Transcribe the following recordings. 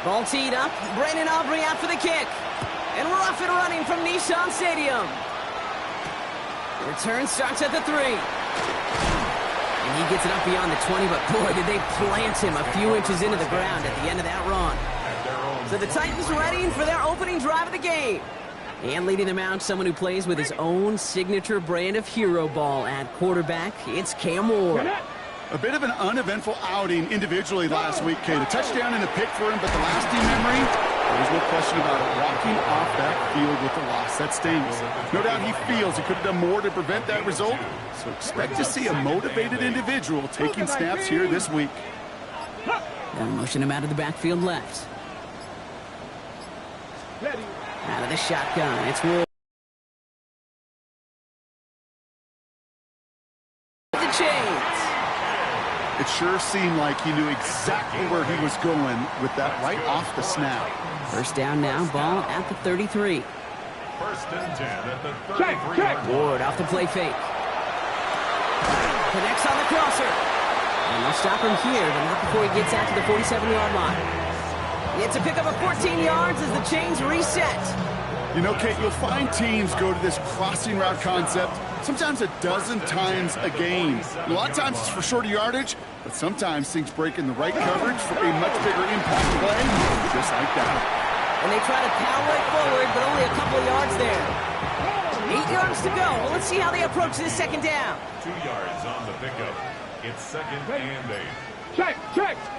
Ball teed up. Brandon Aubrey out for the kick. And we're off and running from Nissan Stadium. The return starts at the 3. And he gets it up beyond the 20, but boy, did they plant him a few inches into the ground at the end of that run. So the Titans readying for their opening drive of the game. And leading them out, someone who plays with his own signature brand of hero ball at quarterback. It's Cam Ward. A bit of an uneventful outing individually last week, Kate. A touchdown and a pick for him, but the lasting memory, there's no question about it. Walking off that field with the loss, that stings. No doubt he feels he could have done more to prevent that result, so expect to see a motivated individual taking snaps here this week. They'll motion him out of the backfield left. Out of the shotgun, it's Ward. The chains. It sure seemed like he knew exactly where he was going with that right off the snap. First down now, ball at the 33. First and 10 at the 33. Ward off the play fake. Connects on the crosser. And they'll stop him here, but not before he gets out to the 47-yard line. It's a pickup of 14 yards as the chains reset. You know, Kate, you'll find teams go to this crossing route concept sometimes a dozen times a game. A lot of times it's for shorter yardage, but sometimes things break in the right coverage for a much bigger impact play, just like that. And they try to pound right forward, but only a couple of yards there. 8 yards to go. Well, let's see how they approach this second down. 2 yards on the pickup. It's second and 8. Check,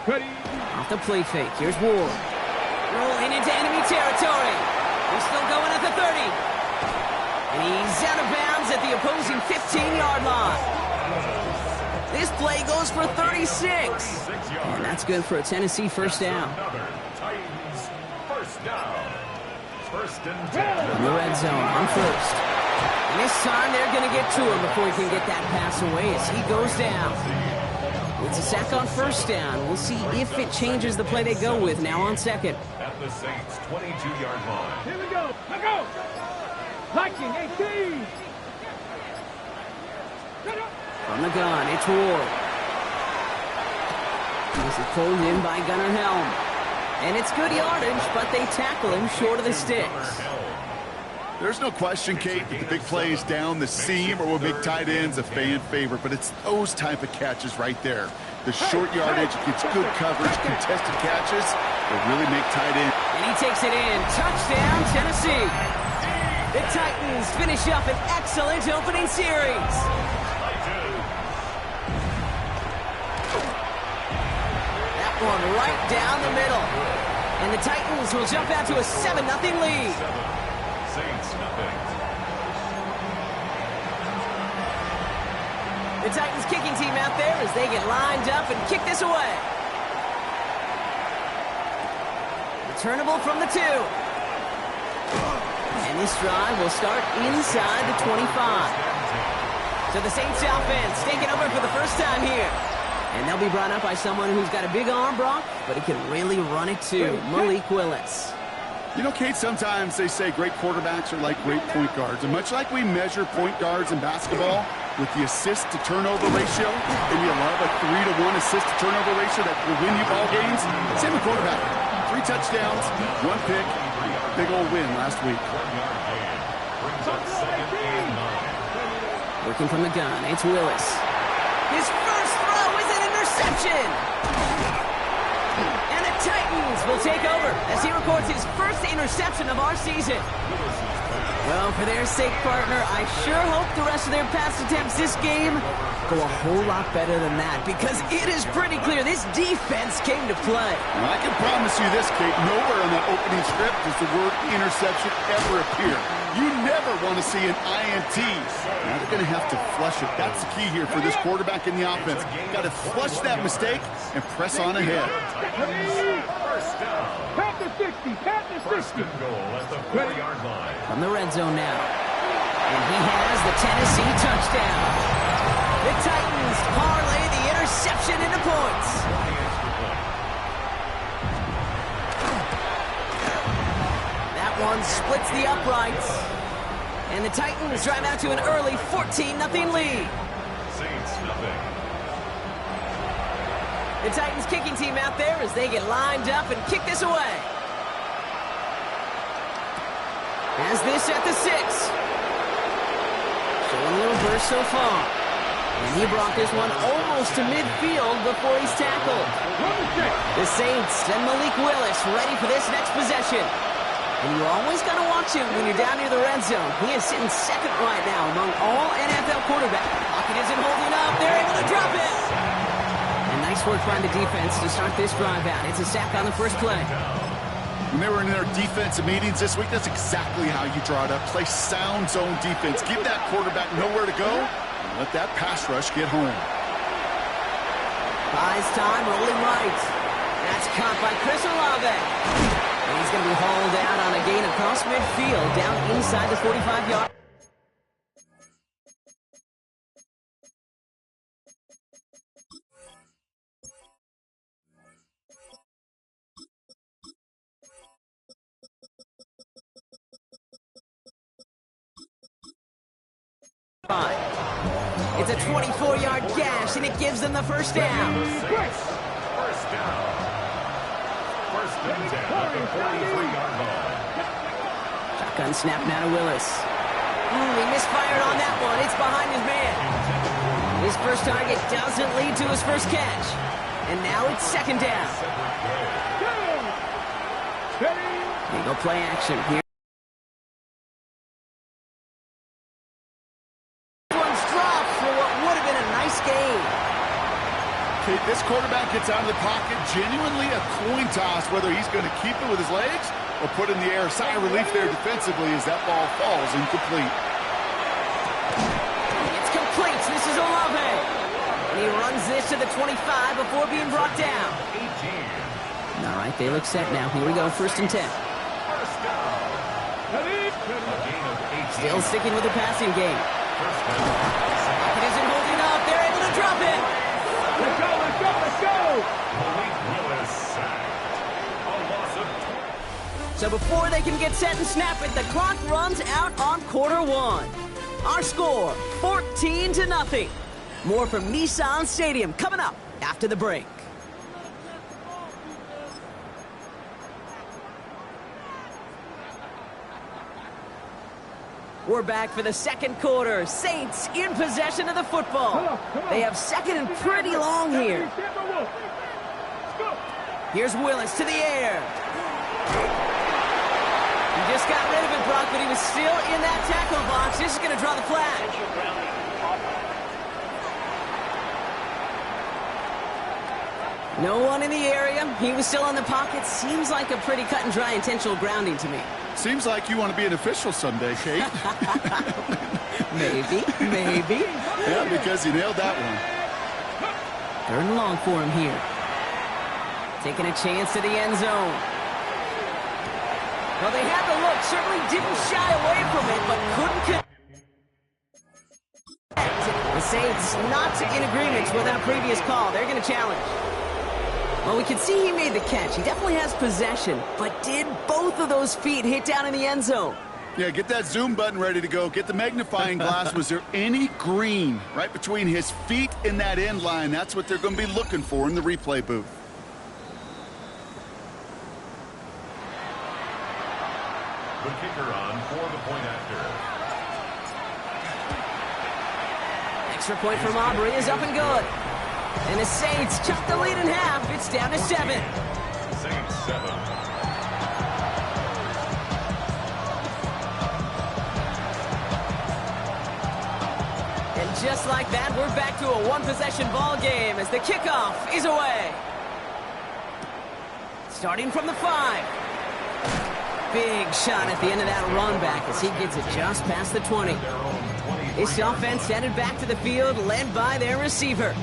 ready. Off the play fake, here's Ward. Rolling into enemy territory. He's still going at the 30. And he's out of bounds at the opposing 15-yard line. This play goes for 36. And that's good for a Tennessee first down. Titans first down. First and 10. In the red zone on first. And this time they're going to get to him before he can get that pass away as he goes down. It's a sack on first down. We'll see if it changes the play they go with now on second. At the Saints' 22-yard line. Here we go. Let go. Liking 18. From the gun, it's Ward. This is pulled in by Gunnar Helm. And it's good yardage, but they tackle him short of the sticks. There's no question, Kate, that the big plays down the seam or with big tight ends a fan favorite, but it's those type of catches right there. The short yardage gets good coverage, contested catches that really make tight end. And he takes it in. Touchdown, Tennessee. The Titans finish up an excellent opening series. That one right down the middle. And the Titans will jump out to a 7-0 lead. Saints nothing. The Titans kicking team out there as they get lined up and kick this away. Returnable from the 2. And this drive will start inside the 25. So the Saints offense taking over for the first time here. And they'll be brought up by someone who's got a big arm, Brock, but he can really run it too. Malik Willis. You know, Kate, sometimes they say great quarterbacks are like great point guards. And much like we measure point guards in basketball with the assist-to-turnover ratio, and you love a 3-to-1 assist-to-turnover ratio that will win you ball games, same with quarterback. 3 touchdowns, 1 pick, big old win last week. Working from the gun, it's Willis. His first throw is an interception! And the Titans will take over as he records his first interception of our season. Well, for their sake, partner, I sure hope the rest of their pass attempts this game go a whole lot better than that, because it is pretty clear this defense came to play. Now, I can promise you this, Kate, nowhere in that opening script does the word interception ever appear. You never want to see an INT. Now they're going to have to flush it. That's the key here for this quarterback in the offense. Got to flush that mistake and press on ahead. First down. Pat the 60. Pat the 60. First and goal at the 4-yard line. From the red zone now. And he has the Tennessee touchdown. The Titans parlay the interception into points. That one splits the uprights. And the Titans drive out to an early 14-0 lead. Saints nothing. The Titans kicking team out there as they get lined up and kick this away. Has this at the 6. Showing a little burst so far. And he brought this one almost to midfield before he's tackled. The Saints and Malik Willis ready for this next possession. And you always got to watch him when you're down near the red zone. He is sitting second right now among all NFL quarterbacks. Pocket isn't holding up. They're able to drop it. And nice work by the defense to start this drive out. It's a sack on the first play. When they were in their defensive meetings this week, that's exactly how you draw it up. Play sound zone defense. Give that quarterback nowhere to go. Let that pass rush get home. Buys time, rolling right. That's caught by Chris Olave. And he's going to be hauled out on a gain across midfield, down inside the 45-yard. It's a 24-yard gash, and it gives them the first down. First down. First and 10 at the 43-yard line. Shotgun snap now to Willis. He misfired on that one. It's behind his man. His first target doesn't lead to his first catch. And now it's second down. Here you go, play action here. This quarterback gets out of the pocket, genuinely a coin toss, whether he's going to keep it with his legs or put it in the air. Sigh of relief there defensively as that ball falls incomplete. It's complete. This is Olave. And he runs this to the 25 before being brought down. 18. All right, they look set now. Here we go, first and 10. First down. A gain of 18. Still sticking with the passing game. First down. It isn't holding up. They're able to drop it. Let's go, let's go, let's go! Malik Willis sacked. A loss of 20. So before they can get set and snap it, the clock runs out on quarter one. Our score, 14-0. More from Nissan Stadium coming up after the break. We're back for the second quarter. Saints in possession of the football. They have second and pretty long here. Here's Willis to the air. He just got rid of it, Brock, but he was still in that tackle box. This is going to draw the flag. No one in the area. He was still in the pocket. Seems like a pretty cut and dry intentional grounding to me. Seems like you want to be an official someday, Kate. Maybe. Yeah, because you nailed that one. Third and long for him here. Taking a chance to the end zone. Well, they had the look. Certainly didn't shy away from it, but couldn't connect. The Saints not in agreement with that previous call. They're going to challenge. Well, we can see he made the catch. He definitely has possession, but did both of those feet hit down in the end zone? Yeah, get that zoom button ready to go. Get the magnifying glass. Was there any green right between his feet and that end line? That's what they're going to be looking for in the replay booth. The kicker on for the point after. Extra point from Aubrey is up and good. And the Saints chop the lead in half. It's down to 7. Saints 7. And just like that, we're back to a one-possession ball game as the kickoff is away. Starting from the 5. Big shot at the end of that run back as he gets it just past the 20. This offense headed back to the field, led by their receiver.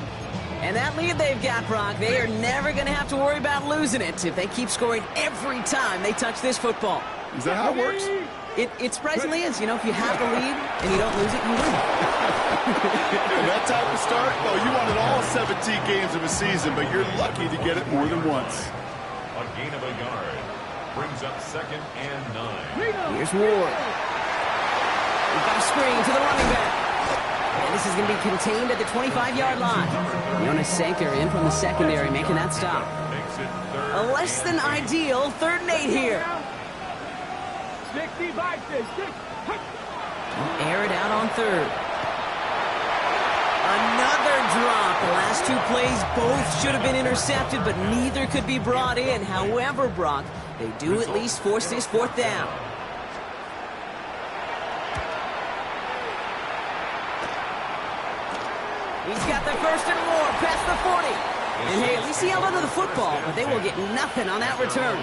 And that lead they've got, Brock, they are never going to have to worry about losing it if they keep scoring every time they touch this football. Is that how it works? It surprisingly is. You know, if you have the lead and you don't lose it, you win. And that type of start, well, you wanted all 17 games of a season, but you're lucky to get it more than once. A gain of a yard brings up second and 9. Here's Ward. We've got a screen to the running back. And the this is going to be contained at the 25-yard line. Jonas Sanker in from the secondary, making that stop. A less than ideal 3rd and 8 here. 65, 6. Air it out on 3rd. Another drop. The last 2 plays both should have been intercepted, but neither could be brought in. However, Brock, they do at least force this 4th down. He's got the first and more past the 40. And hey, at least he held onto the football, but they will get nothing on that return.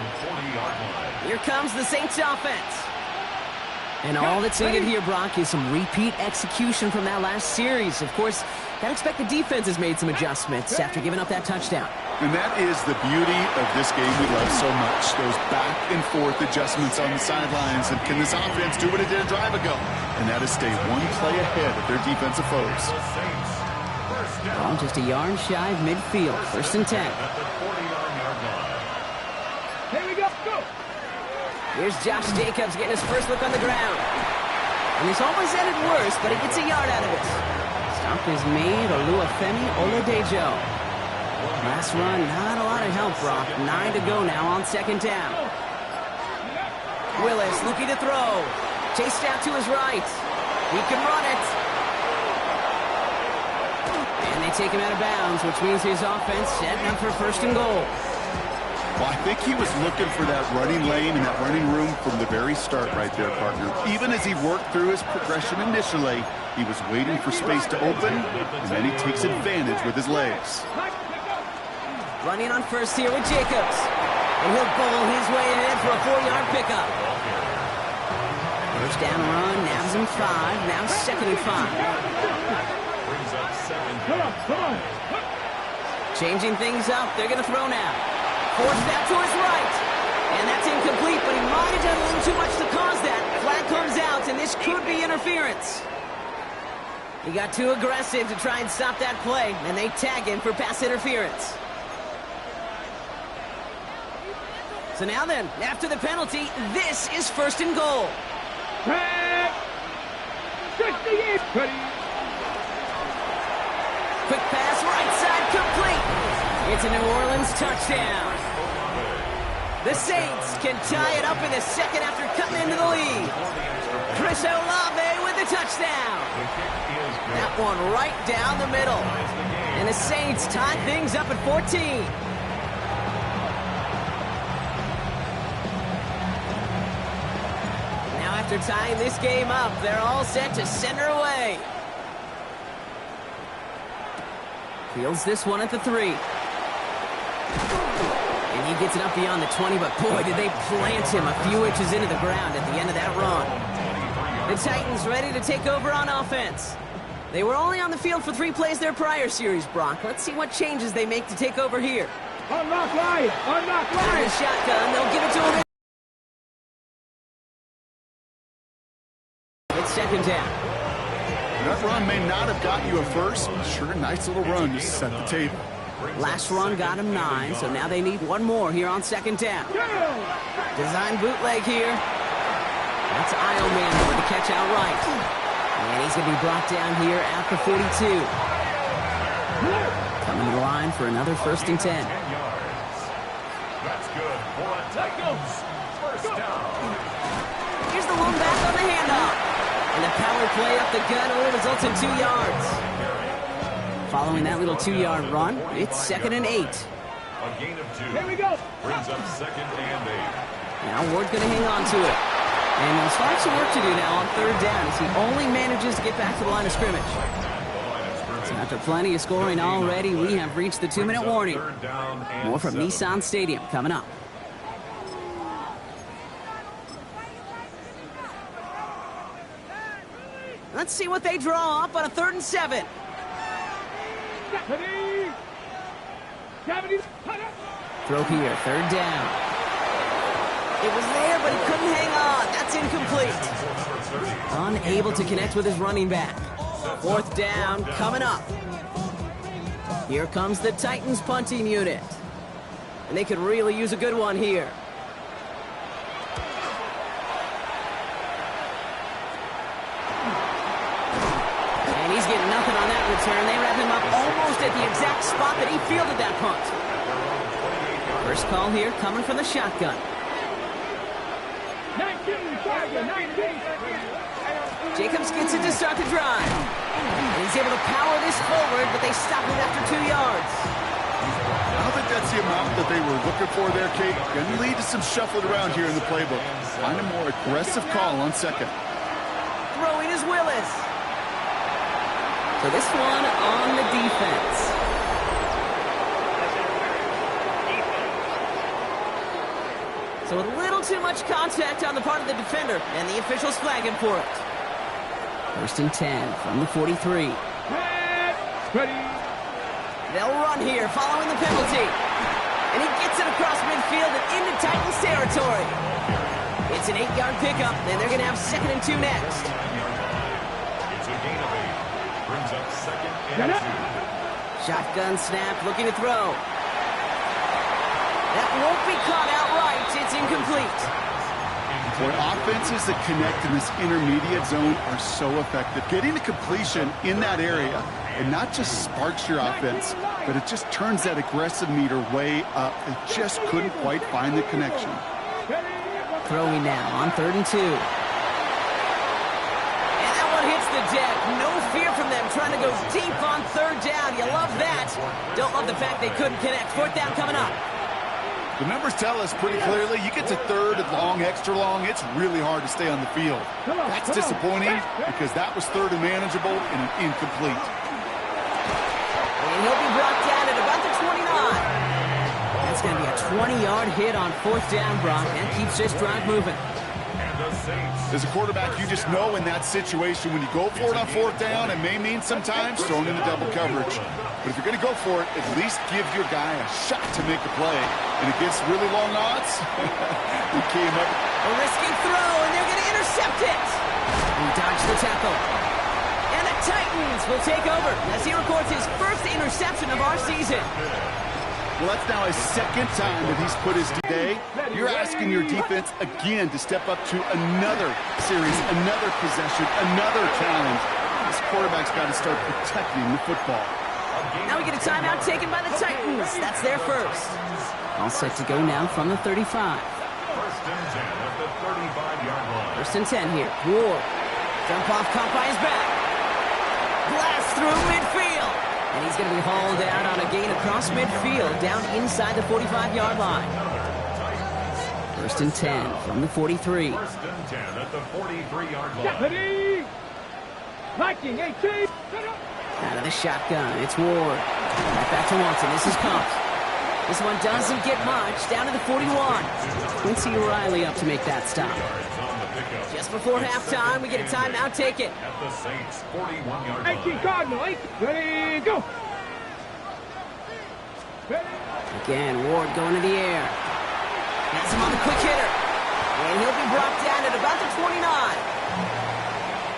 Here comes the Saints offense. And all that's needed here, Brock, is some repeat execution from that last series. Of course, gotta expect the defense has made some adjustments after giving up that touchdown. And that is the beauty of this game we love so much. Those back and forth adjustments on the sidelines. And can this offense do what it did a drive ago? And that is stay one play ahead of their defensive foes. Well, just a yard shy of midfield. 1st and 10. Here we go. Go. Here's Josh Jacobs getting his first look on the ground. And he's almost ended worse, but he gets a yard out of it. Stop is made. Oluwafemi Oladejo. Last run, not a lot of help, Brock. 9 to go now on 2nd down. Willis looking to throw. Chased out to his right. He can run it. And they take him out of bounds, which means his offense setting up for 1st and goal. Well, I think he was looking for that running lane and that running room from the very start right there, partner. Even as he worked through his progression initially, he was waiting for space to open, and then he takes advantage with his legs. Running on 1st here with Jacobs. And he'll bowl his way in for a 4-yard pickup. 1st down run, nabs him 5, now 2nd and 5. Changing things up, they're going to throw now. Forced out to his right. And that's incomplete, but he might have done a little too much to cause that. Flag comes out, and this could be interference. He got too aggressive to try and stop that play, and they tag him for pass interference. So now then, after the penalty, this is 1st and goal. 68. Quick pass, right side, complete. It's a New Orleans touchdown. The Saints can tie it up in the 2nd after cutting into the lead. Chris Olave with the touchdown. That one right down the middle. And the Saints tie things up at 14. Now after tying this game up, they're all set to send her away. Fields this one at the 3. And he gets it up beyond the 20, but boy, did they plant him a few inches into the ground at the end of that run. The Titans ready to take over on offense. They were only on the field for 3 plays their prior series, Brock. Let's see what changes they make to take over here. Unlock line. Unlock Out of line. the shotgun, they'll give it to him. It's 2nd down. That run may not have got you a first, but sure, nice little run to set the table. Last run got him 9, so now they need one more here on 2nd down. Design bootleg here. That's Eilman with the catch out right. And he's going to be brought down here at the 42. Coming to the line for another 1st and 10. That's good for the Titans. 1st down. Here's the one back on the handoff. And the power play up the gun only results in 2 yards. Following that little 2-yard run, it's 2nd and 8. A gain of 2. Here we go. Brings up 2nd and 8. Now Ward's going to hang on to it. And he'll start some work to do now on 3rd down as he only manages to get back to the line of scrimmage. So after plenty of scoring already, we have reached the 2-minute warning. More from Nissan Stadium coming up. Let's see what they draw up on a 3rd and 7. 70. Throw here, 3rd down. It was there, but he couldn't hang on. That's incomplete. Unable to connect with his running back. 4th down coming up. Here comes the Titans punting unit. And they could really use a good one here. He's getting nothing on that return. They wrap him up almost at the exact spot that he fielded that punt. First call here coming from the shotgun. 19, Tiger, 19. Jacobs gets it to start the drive. And he's able to power this forward, but they stop him after 2 yards. I don't think that's the amount that they were looking for there, Kate. Going to lead to some shuffling around here in the playbook. Find a more aggressive call on second. Throwing is Willis. So this one on the defense. So a little too much contact on the part of the defender, and the officials flag him for it. First and 10 from the 43. Ready. They'll run here following the penalty. And he gets it across midfield and into Titans territory. It's an 8-yard pickup, and they're going to have 2nd and 2 next. It's a gain of 8. Brings up 2nd and 2. Shotgun snap, looking to throw. That won't be caught outright. It's incomplete. Boy, offenses that connect in this intermediate zone are so effective. Getting a completion in that area, and not just sparks your offense, but it just turns that aggressive meter way up. They just couldn't quite find the connection. Throwing now on 3rd and 2. And that one hits the deck. No fear from them trying to go deep on 3rd down. You love that. Don't love the fact they couldn't connect. 4th down coming up. The numbers tell us pretty clearly, you get to 3rd and long, extra long, it's really hard to stay on the field. That's disappointing because that was 3rd and manageable and incomplete. And he'll be brought down at about the 29. That's going to be a 20-yard hit on 4th down, Brock. That keeps this drive moving. As a quarterback, you just know in that situation when you go for it on 4th down, it may mean sometimes throwing into double coverage. But if you're going to go for it, at least give your guy a shot to make a play. And against really long odds, he came up. A risky throw, and they're going to intercept it. He dodged the tackle. And the Titans will take over as he records his first interception of our season. Well, that's now his 2nd time that he's put his day. You're asking your defense again to step up to another series, another possession, another challenge. This quarterback's got to start protecting the football. Now we get a timeout taken by the Titans. That's their first. All set to go now from the 35. First and 10 at the 35-yard line. First and 10 here. Ward. Jump off, caught by his back. Blast through midfield. And he's going to be hauled out on a gain across midfield, down inside the 45-yard line. First and 10 from the 43. First and 10 at the 43-yard line. Ready. Liking 18. Out of the shotgun, it's Ward. Right back to Watson. This is pumped. This one doesn't get much. Down to the 41. Quincy Riley up to make that stop. Just before halftime, we get a timeout taken. At the Saints' 41-yard line. 18 Cardinal. 8. Ready. Go. Again, Ward going to the air. Has him on the quick hitter. And he'll be brought down at about the 29.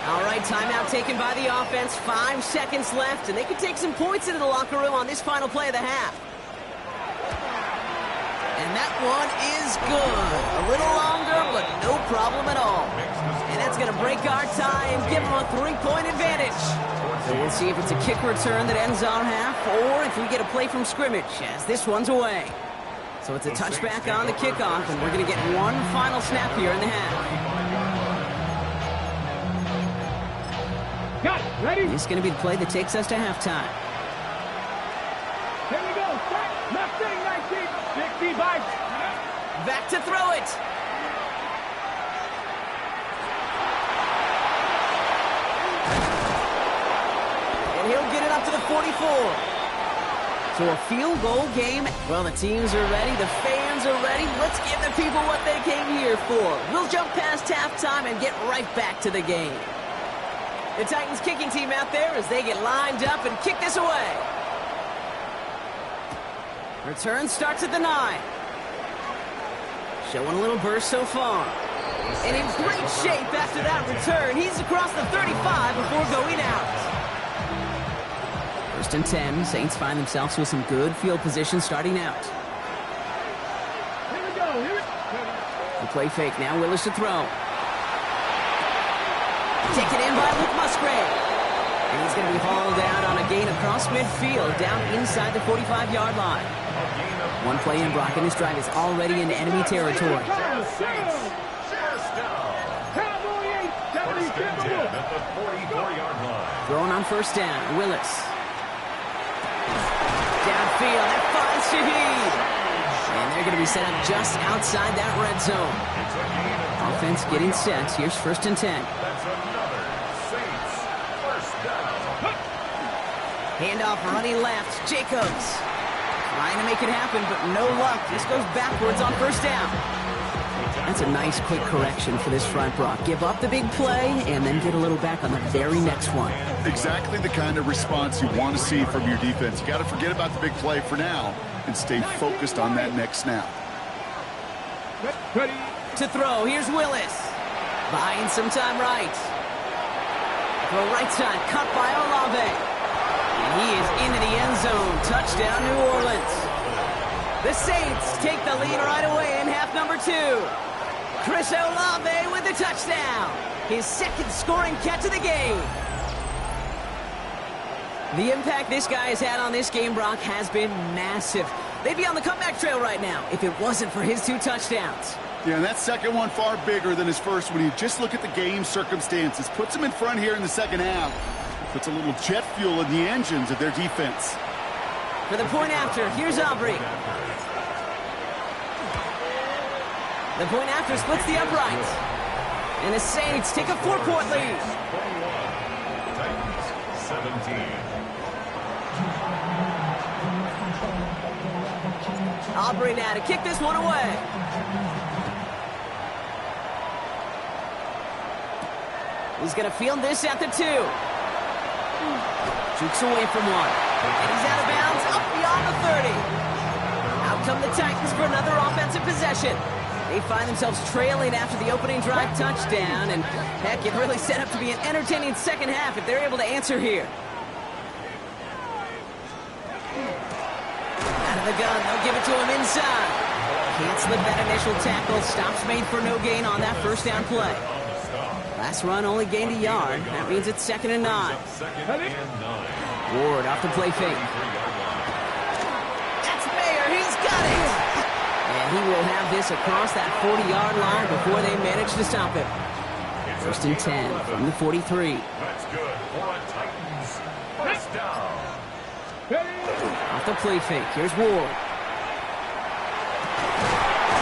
All right, timeout taken by the offense. 5 seconds left, and they can take some points into the locker room on this final play of the half. And that one is good. A little longer, but no problem at all. And that's going to break our tie and give them a 3-point advantage. So we'll see if it's a kick return that ends our half, or if we get a play from scrimmage, as this one's away. So it's a touchback on the kickoff, and we're going to get one final snap here in the half. Got it. Ready. This is going to be the play that takes us to halftime. Here we go. Set. Left thing, 19. 65. Back to throw it. And he'll get it up to the 44. So a field goal game. Well, the teams are ready. The fans are ready. Let's give the people what they came here for. We'll jump past halftime and get right back to the game. The Titans kicking team out there as they get lined up and kick this away. Return starts at the 9. Showing a little burst so far. And in great shape after that return. He's across the 35 before going out. First and 10. Saints find themselves with some good field position starting out. Here we go. Here we go. The play fake now. Willis to throw. Taken in by Luke Musgrave. And he's going to be across midfield, down inside the 45-yard line. One play in, Brock, and this drive is already in enemy territory. First down. First and 10 at the 44-yard line. Throwing on first down, Willis. Downfield, that finds Shaheed. And they're going to be set up just outside that red zone. It's a gain of Offense getting set. Here's first and 10. That's another Saints first down. Handoff running left, Jacobs. Trying to make it happen, but no luck. This goes backwards on first down. That's a nice quick correction for this front, Brock. Give up the big play and then get a little back on the very next one. Exactly the kind of response you want to see from your defense. You got to forget about the big play for now and stay focused on that next snap. Ready. To throw, here's Willis. Buying some time right. Throw right side, cut by Olave. And he is into the end zone. Touchdown, New Orleans. The Saints take the lead right away in half number 2. Chris Olave with the touchdown. His second scoring catch of the game. The impact this guy has had on this game, Brock, has been massive. They'd be on the comeback trail right now if it wasn't for his 2 touchdowns. Yeah, and that second one far bigger than his first when you just look at the game circumstances. Puts him in front here in the second half. Puts a little jet fuel in the engines of their defense. For the point after, here's Aubrey. The point after splits the upright. And the Saints take a 4-point lead. 21. Titans 17. Aubrey now to kick this one away. He's going to field this at the 2. Jukes away from one. And he's out of bounds, up beyond the 30. Out come the Titans for another offensive possession. They find themselves trailing after the opening drive touchdown. And heck, it really set up to be an entertaining second half if they're able to answer here. Out of the gun, they'll give it to him inside. Can't slip that initial tackle. Stops made for no gain on that first down play. Last run only gained a yard. That means it's 2nd and 9. Ward off the play fake. That's Mayer. He's got it. And he will have this across that 40-yard line before they manage to stop him. First and 10 from the 43. That's good for a Titans first down. Off the play fake. Here's Ward.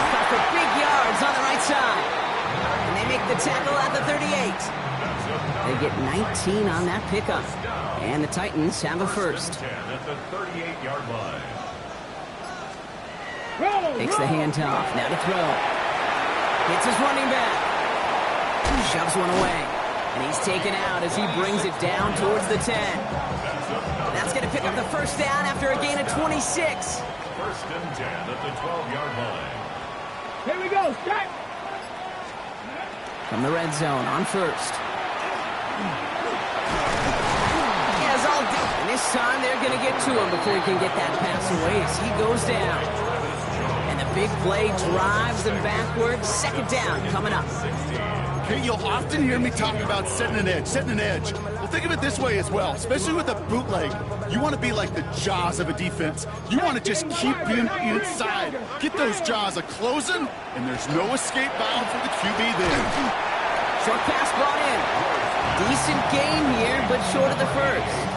Got for big yards on the right side. And they make the tackle at the 38. They get 19 on that pickup. And the Titans have a first. 10 at the 38-yard line. Takes the handoff. Now to throw. Hits his running back. Shoves one away. And he's taken out as he brings it down towards the 10. That's going to pick up the first down after a gain of 26. First and 10 at the 12-yard line. Here we go. Start. From the red zone on first. Yes, all do. And this time they're going to get to him before he can get that pass away as he goes down. And the big play drives them backwards. Second down coming up. Okay, you'll often hear me talk about setting an edge. Well, think of it this way as well, especially with a bootleg. You want to be like the jaws of a defense. You want to just keep being inside. Get those jaws a-closing, and there's no escape valve for the QB then. Short pass brought in. Decent gain here, but short of the first.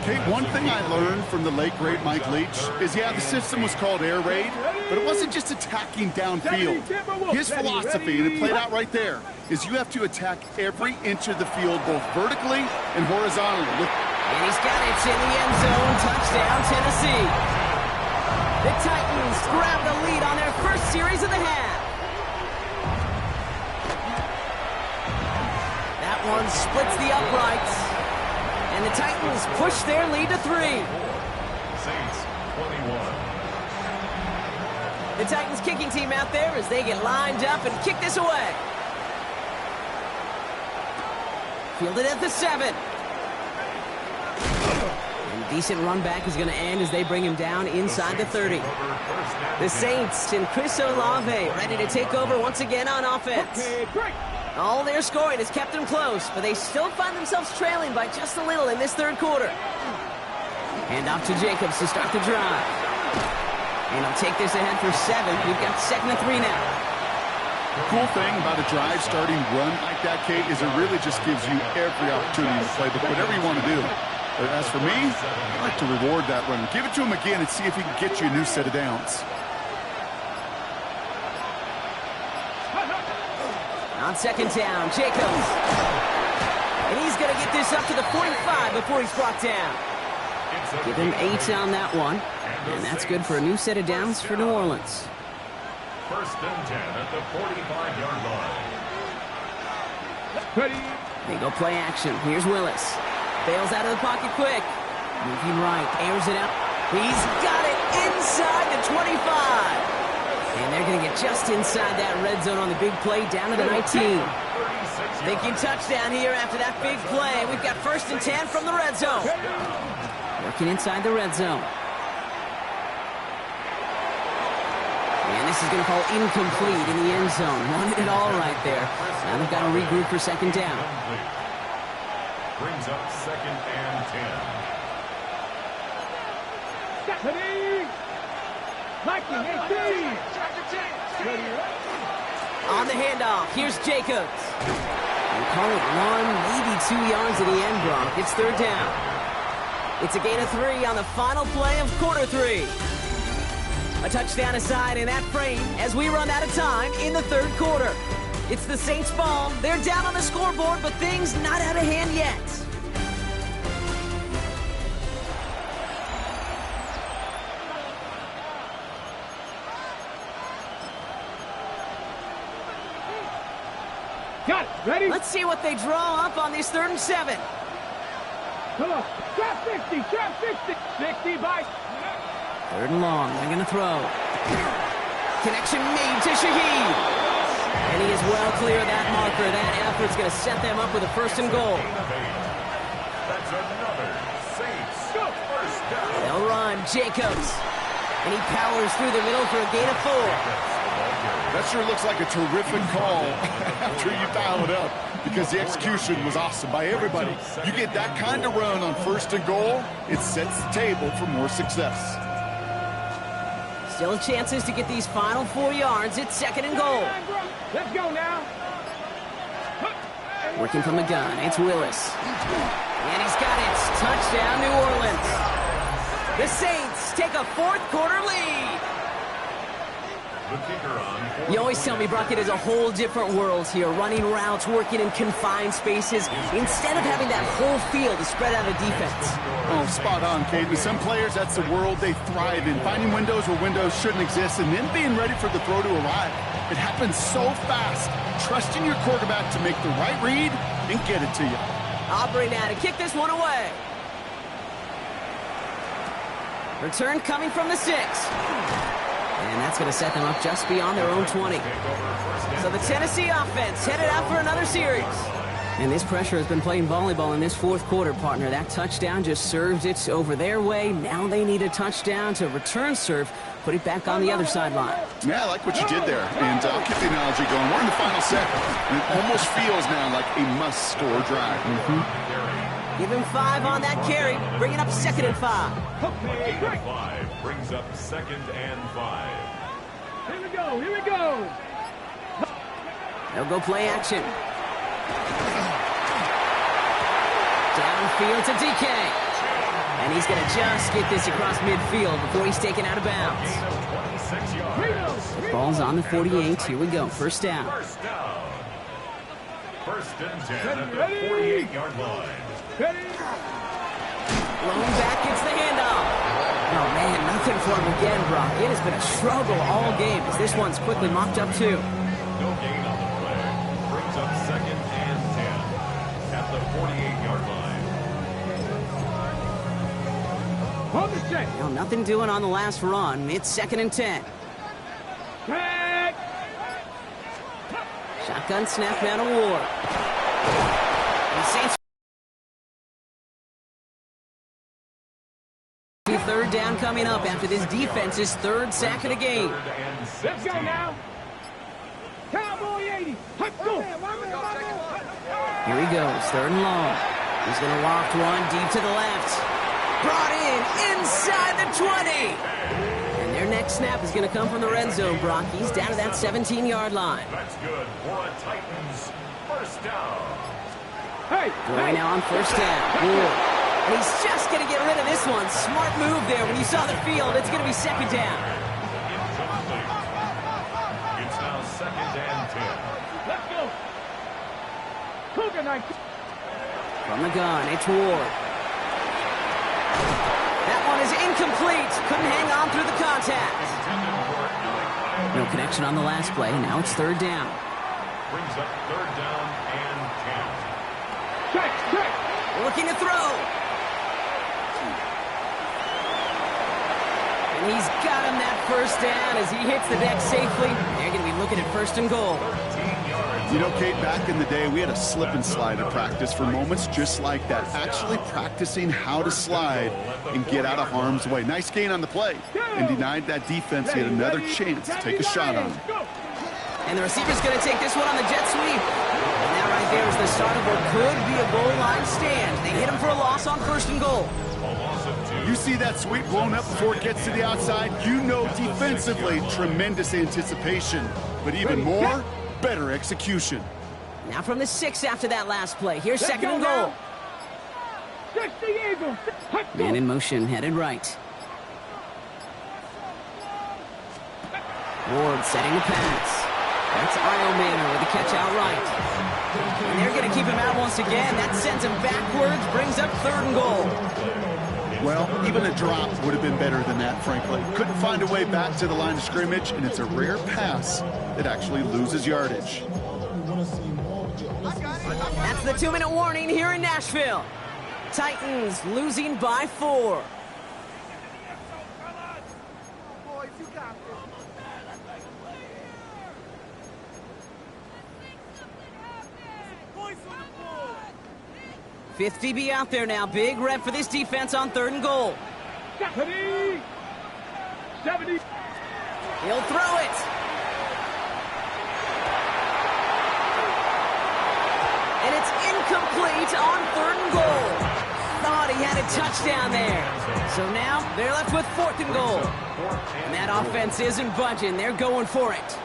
Okay, one thing I learned from the late, great Mike Leach is, yeah, the system was called air raid, but it wasn't just attacking downfield. His philosophy, and it played out right there, is you have to attack every inch of the field, both vertically and horizontally. And he's got it in the end zone. Touchdown, Tennessee. The Titans grab the lead on their first series of the half. That one splits the uprights. And the Titans push their lead to 3. Saints 21. The Titans kicking team out there as they get lined up and kick this away. Fielded at the 7. And decent run back is going to end as they bring him down inside the 30. The Saints and Chris Olave ready to take over once again on offense. Okay, break. All their scoring has kept them close, but they still find themselves trailing by just a little in this third quarter. Hand off to Jacobs to start the drive. And he'll take this ahead for 7. We've got 2nd and 3 now. The cool thing about a drive starting run like that, Kate, is it really just gives you every opportunity to play whatever you want to do. But as for me, I like to reward that run. Give it to him again and see if he can get you a new set of downs. On 2nd down, Jacobs. And he's going to get this up to the 45 before he's brought down. Give him 8 on that one. And that's good for a new set of downs for New Orleans. 1st and 10 at the 45-yard line. Ready. They go play action. Here's Willis. Bails out of the pocket quick. Moving right. Airs it out. He's got it inside the 25. And they're going to get just inside that red zone on the big play down to the 19. Thinking touchdown here after that big play. We've got 1st and 10 from the red zone. Working inside the red zone. And this is going to fall incomplete in the end zone. Wanted it all right there. Now they've got to regroup for 2nd down. Brings up 2nd and 10. Ready. Liking 18. On the handoff, here's Jacobs. We'll call it 1, maybe 2 yards to the end, Brock. It's 3rd down. It's a gain of 3 on the final play of quarter 3. A touchdown aside in that frame as we run out of time in the 3rd quarter. It's the Saints' ball. They're down on the scoreboard, but things not out of hand yet. Got it. Ready? Let's see what they draw up on this 3rd and 7. Come on. Trap 60. Trap 60. 60 by. 3rd and long. They're going to throw. Connection made to Shaheed. And he is well clear of that marker. That effort's going to set them up with a 1st and goal. That's another Saints 1st down. They'll run. Jacobs. And he powers through the middle for a gain of 4. That sure looks like a terrific call after you dial it up, because the execution was awesome by everybody. You get that kind of run on 1st and goal, it sets the table for more success. Still chances to get these final 4 yards. It's 2nd and goal. Let's go now. Working from the gun, it's Willis. And he's got it. Touchdown, New Orleans. The Saints take a 4th quarter lead. The kicker on. You always tell me, Brock, it is a whole different world here. Running routes, working in confined spaces, instead of having that whole field to spread out a defense. Oh, spot on, Kate. With some players, that's the world they thrive in. Finding windows where windows shouldn't exist and then being ready for the throw to arrive. It happens so fast. Trusting your quarterback to make the right read and get it to you. Aubrey now to kick this one away. Return coming from the 6. And that's going to set them up just beyond their own 20. So the Tennessee offense headed out for another series. And this pressure has been playing volleyball in this 4th quarter, partner. That touchdown just served it over their way. Now they need a touchdown to return serve, put it back on the other sideline. Yeah, I like what you did there. And I'll keep the analogy going. We're in the final set. And it almost feels now like a must-score drive. Give him 5 on that carry, bringing up 2nd and 5. Gain of 5 brings up 2nd and 5. Here we go. Here we go. They'll go play action. Downfield to DK. And he's going to just get this across midfield before he's taken out of bounds. Gain of 26 yards. The ball's on the 48. Here we go. 1st down. 1st down. 1st and 10 at the 48-yard line. Ready. Blown back, it's the handoff. Oh, man, nothing for him again, Brock. It has been a struggle all game as this one's quickly mopped up, too. No gain on the play. Brings up 2nd and 10 at the 48-yard line. Hold the check. Well, nothing doing on the last run. It's 2nd and 10. Check. Shotgun snap now to Ward. The Saints. 3rd down coming up after this defense's 3rd sack of the game. Let's go now. Cowboy 80. Let's go. Here he goes, 3rd and long. He's going to loft one deep to the left. Brought in inside the 20. And their next snap is going to come from the red zone, Brock. He's down to that 17-yard line. That's good for a Titans first down. Going now on 1st down. Ward. And he's just going to get rid of this one. Smart move there. When you saw the field, it's going to be 2nd down. It's now 2nd and 10. Let's go. Cougar night. From the gun, it's Ward. That one is incomplete. Couldn't hang on through the contact. No connection on the last play. Now it's 3rd down. Brings up 3rd down and 10. Check. Looking to throw. And he's got him that 1st down as he hits the deck safely. They're going to be looking at 1st and goal. You know, Kate, back in the day, we had a slip and slide at practice for moments just like that. Actually practicing how to slide and get out of harm's way. Nice gain on the play. And denied that defense yet another chance to take a shot on him. And the receiver's going to take this one on the jet sweep. And that right there is the start of what could be a goal line stand. They hit him for a loss on 1st and goal. You see that sweep blown up before it gets to the outside, you know defensively, tremendous anticipation. But even more, better execution. Now from the 6 after that last play. Here's 2nd and goal. Man in motion, headed right. Ward setting the pass. That's Manor with the catch out right. And they're going to keep him out once again. That sends him backwards, brings up 3rd and goal. Well, even a drop would have been better than that, frankly. Couldn't find a way back to the line of scrimmage, and it's a rare pass that actually loses yardage. That's the 2-minute warning here in Nashville. Titans losing by 4. Boys, you got this. 5th DB out there now. Big rep for this defense on 3rd and goal. 70. He'll throw it. And it's incomplete on 3rd and goal. Thought he had a touchdown there. So now they're left with 4th and goal. And that offense isn't budging. They're going for it.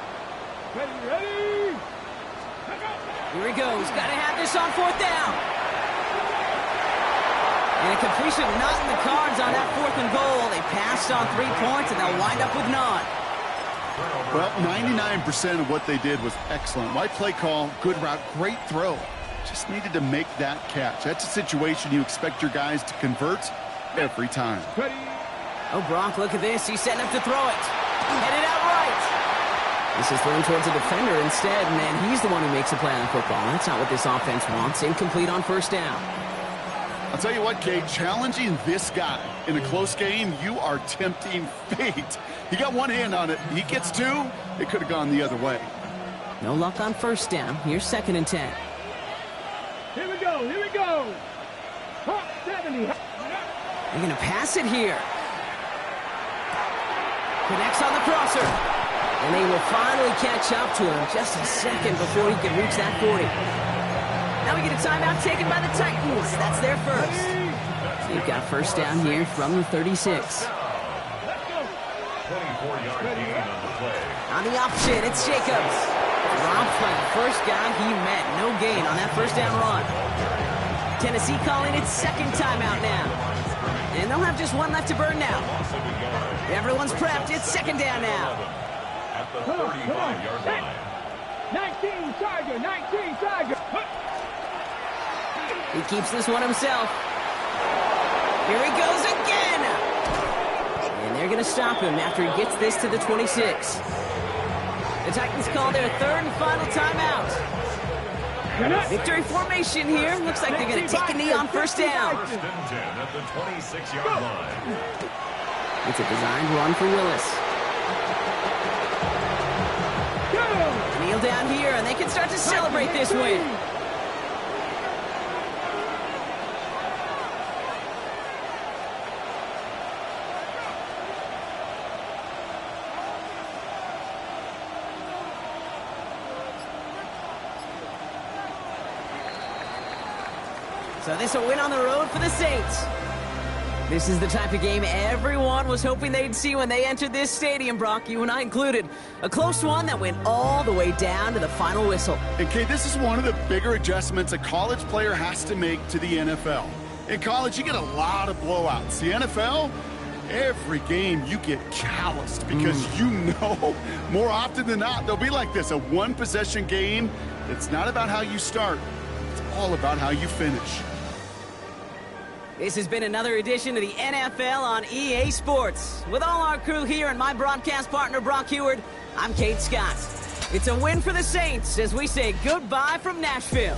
Ready. Here he goes. Got to have this on 4th down. And a completion not in the cards on that 4th and goal. They passed on 3 points, and they'll wind up with none. Well, 99% of what they did was excellent. Right play call, good route, great throw. Just needed to make that catch. That's a situation you expect your guys to convert every time. Oh, Brock, look at this. He's setting up to throw it. Headed out right. This is thrown towards a defender instead, and he's the one who makes a play on the football. That's not what this offense wants. Incomplete on 1st down. I'll tell you what, Kate, challenging this guy in a close game, you are tempting fate. He got one hand on it. He gets 2. It could have gone the other way. No luck on 1st down. Here's 2nd and 10. Here we go. 70. They're going to pass it here. Connects on the crosser. And they will finally catch up to him just a second before he can reach that 40. Now we get a timeout taken by the Titans. That's their first. They've got 1st down here from the 36. 24-yard gain on the play. On the option, it's Jacobs. Rob Flynn, first guy he met. No gain on that 1st down run. Tennessee calling its 2nd timeout now. And they'll have just one left to burn now. Everyone's prepped. It's 2nd down now. At the 35-yard line. 19 Tiger. He keeps this one himself. Here he goes again. And they're going to stop him after he gets this to the 26. The Titans call their 3rd and final timeout. Victory formation here. Looks like they're going to take a knee on 1st down. 1st and 10 at the 26-yard line. It's a designed run for Willis. Kneel down here, and they can start to celebrate this win. So this a win on the road for the Saints. This is the type of game everyone was hoping they'd see when they entered this stadium, Brock, you and I included. A close one that went all the way down to the final whistle. And Kay, this is one of the bigger adjustments a college player has to make to the NFL. In college, you get a lot of blowouts. The NFL, every game you get calloused because you know more often than not they'll be like this, a one-possession game. It's not about how you start. It's all about how you finish. This has been another edition of the NFL on EA Sports. With all our crew here and my broadcast partner, Brock Heward, I'm Kate Scott. It's a win for the Saints as we say goodbye from Nashville.